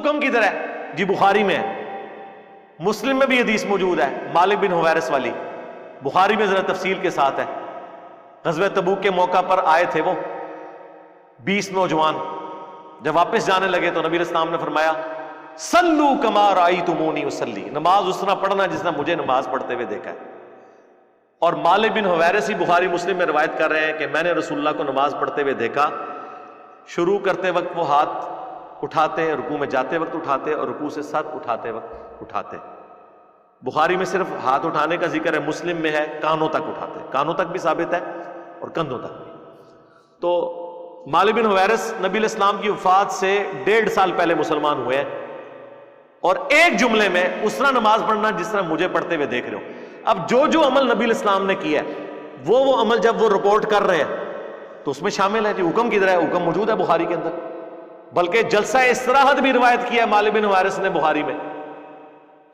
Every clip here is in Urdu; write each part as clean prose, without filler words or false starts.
حکم کدھر ہے؟ جی بخاری میں ہے، مسلم میں بھی حدیث موجود ہے، مالک بن حویرث والی، بخاری میں ذرا تفصیل کے ساتھ ہے۔ غزوہ تبوک کے موقع پر آئے تھے وہ 20 نوجوان، جب واپس جانے لگے تو نبی علیہ السلام نے فرمایا صلو کما رأیتمونی اصلی، نماز اس طرح پڑھنا جس طرح مجھے نماز پڑھتے ہوئے دیکھا ہے۔ اور مالک بن حویرث بخاری مسلم میں روایت کر رہے ہیں کہ میں نے رسول اللہ کو نماز پڑھتے ہوئے دیکھا، شروع کرتے وقت وہ ہاتھ اٹھاتے، رکوع میں جاتے وقت اٹھاتے، اور رکوع سے سر اٹھاتے وقت اٹھاتے۔ بخاری میں صرف ہاتھ اٹھانے کا ذکر ہے، مسلم میں ہے کانوں تک اٹھاتے، کانوں تک بھی ثابت ہے اور کندھوں تک بھی۔ تو مالک بن حویرث نبی علیہ السلام کی وفات سے 1.5 سال پہلے مسلمان ہوئے ہیں، اور ایک جملے میں اس طرح نماز پڑھنا جس طرح مجھے پڑھتے ہوئے دیکھ رہے ہو۔ اب جو عمل نبی علیہ السلام نے کیا ہے وہ عمل جب وہ رپورٹ کر رہے ہیں تو اس میں شامل ہے۔ جی حکم کدھر ہے؟ حکم موجود ہے بخاری کے اندر، بلکہ جلسہ استراحت بھی روایت کیا ہے مالک بن حویرث نے بخاری میں،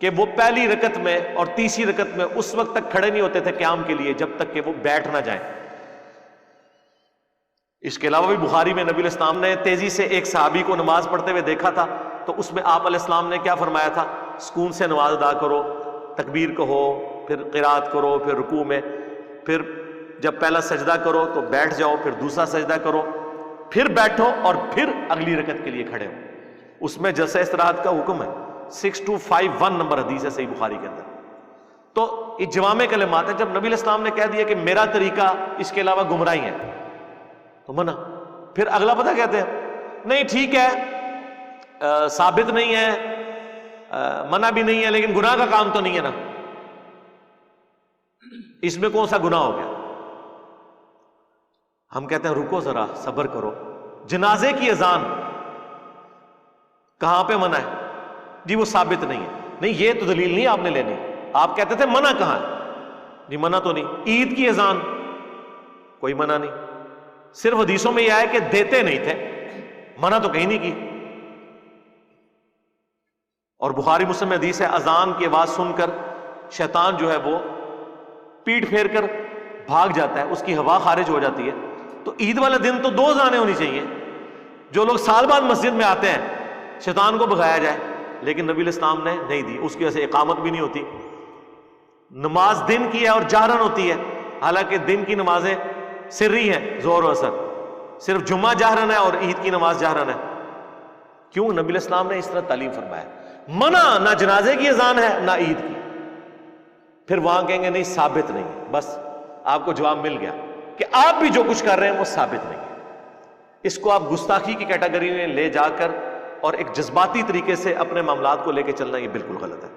کہ وہ پہلی رکعت میں اور تیسری رکعت میں اس وقت تک کھڑے نہیں ہوتے تھے قیام کے لیے جب تک کہ وہ بیٹھ نہ جائیں۔ اس کے علاوہ بھی بخاری میں نبی علیہ السلام نے تیزی سے ایک صحابی کو نماز پڑھتے ہوئے دیکھا تھا، تو اس میں آپ علیہ السلام نے کیا فرمایا تھا؟ سکون سے نماز ادا کرو، تکبیر کہو، پھر قرات کرو، پھر رکوع میں، پھر جب پہلا سجدہ کرو تو بیٹھ جاؤ، پھر دوسرا سجدہ کرو، پھر بیٹھو، اور پھر اگلی رکعت کے لیے کھڑے ہو۔ اس میں جلسہ استراحت کا حکم ہے، 6251 نمبر حدیث ہے صحیح بخاری کے اندر۔ تو یہ جوامع کلمات ہیں۔ جب نبی علیہ السلام نے کہہ دیا کہ میرا طریقہ اس کے علاوہ گمراہی ہے تو منع۔ پھر اگلا پتہ کہتے ہیں نہیں ٹھیک ہے، ثابت نہیں ہے، منع بھی نہیں ہے، لیکن گناہ کا کام تو نہیں ہے نا، اس میں کون سا گناہ ہو گیا؟ ہم کہتے ہیں رکو ذرا، صبر کرو۔ جنازے کی اذان کہاں پہ منع ہے؟ جی وہ ثابت نہیں ہے۔ نہیں یہ تو دلیل نہیں آپ نے لینی، آپ کہتے تھے منع کہاں ہے؟ جی منع تو نہیں۔ عید کی اذان کوئی منع نہیں، صرف حدیثوں میں یہ آیا کہ دیتے نہیں تھے، منع تو کہیں نہیں کی۔ اور بخاری مسلم میں حدیث ہے اذان کی آواز سن کر شیطان جو ہے وہ پیٹ پھیر کر بھاگ جاتا ہے، اس کی ہوا خارج ہو جاتی ہے۔ تو عید والے دن تو 2 اذانیں ہونی چاہیے، جو لوگ سال بعد مسجد میں آتے ہیں شیطان کو بھگایا جائے، لیکن نبی علیہ السلام نے نہیں دی، اس کی وجہ سے اقامت بھی نہیں ہوتی۔ نماز دن کی ہے اور جہرن ہوتی ہے، حالانکہ دن کی نمازیں سری ہیں، ظہر و عصر، صرف جمعہ جہرن ہے اور عید کی نماز جہرن ہے۔ کیوں؟ نبی علیہ السلام نے اس طرح تعلیم فرمایا۔ منع نہ جنازے کی اذان ہے نہ عید کی۔ پھر وہاں کہیں گے نہیں ثابت نہیں ہے، بس آپ کو جواب مل گیا کہ آپ بھی جو کچھ کر رہے ہیں وہ ثابت نہیں ہے۔ اس کو آپ گستاخی کی کیٹیگری میں لے جا کر اور ایک جذباتی طریقے سے اپنے معاملات کو لے کے چلنا یہ بالکل غلط ہے۔